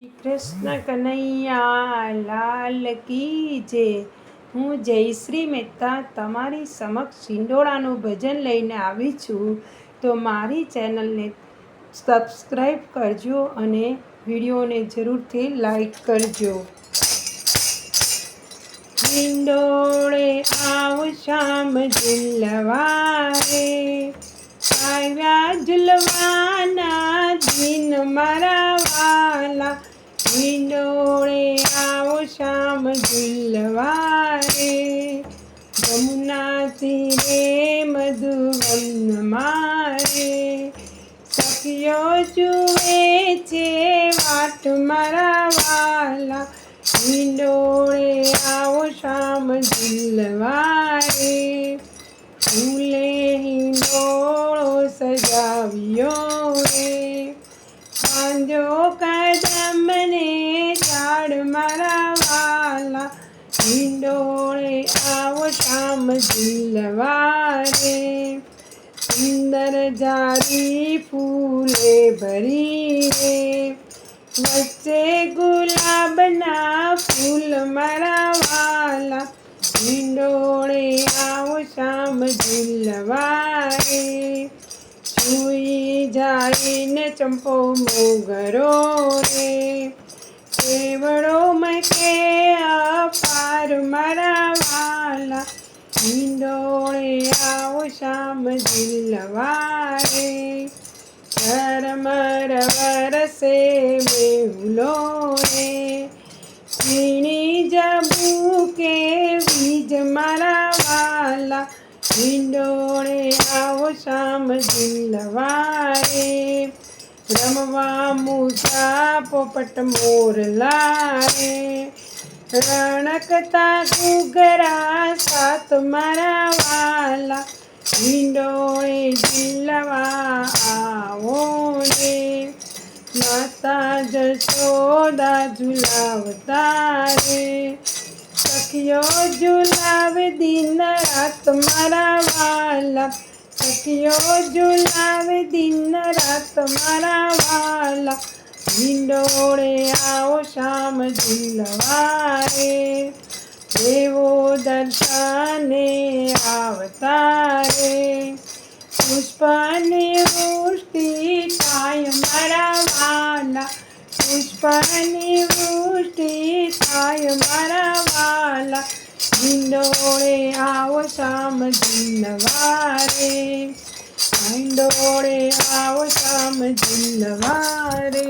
કૃષ્ણ કનૈયા લાલ કી જય। હું જયશ્રી મહેતા તમારી સમક્ષ હિંડોળાનું ભજન લઈને આવી છું। તો મારી ચેનલને સબસ્ક્રાઈબ કરજો અને વિડીયોને જરૂરથી લાઈક કરજો। હિંડોળે આવ શ્યામ ઝૂલવા રે, આવ્યા ઝૂલવાના દિન મારા વાલા। હિંડોળે આવો શ્યામ ઝૂલવા રે, જમુના તીરે મધુવન મારે। સખીઓ જુએ છે વાટ મારા વાલા, હિંડોળે આવો શ્યામ ઝૂલવા રે। ફૂલે હિંડોળો સજાવ્યો રે, બાંધ્યો કદમને ઝાડ મારા વાલા। હિંડોળે આવો શ્યામ ઝૂલવા રે, સુંદર જારી ફૂલે ભરી રે, વચ્ચે ગુલાબના ફૂલ મારા વાલા। હિંડોળે આવો શ્યામ ઝૂલવા રે, સૂઈ જાઈને ચંપો મોગરો રે, કેવડો મકે અપાર મારા વાલા। હિંડોળે આવો શ્યામ ઝૂલવા રે, ઝરમર વરસે મેહુલો રે, ઝીણી ઝબૂકે વીજ મારા વાલા। હિંડોળે આવો શ્યામ ઝૂલવા રે, રમવા મૂજા પોપટ મોરલા રે, રણકતા ઘૂઘરા સાત મારા વાલા। હિંડોળે ઝૂલવા આવો રે, માતા જશોદા ઝૂલાવતા રે, સખીઓ ઝૂલાવે દિન રાત મારા વાલા। સખીઓ ઝૂલાવે દિન રાત મારા વાલા। હિંડોળે આવો શ્યામ ઝૂલવા રે, દેવો દર્શને આવતા રે, પુષ્પની વૃષ્ટિ થાય મારા વાલા। પુષ્પની વૃષ્ટિ થાય મારા વાલા। હિંડોળે આવો શ્યામ ઝૂલવા રે, હિંડોળે આવો શ્યામ ઝૂલવા રે।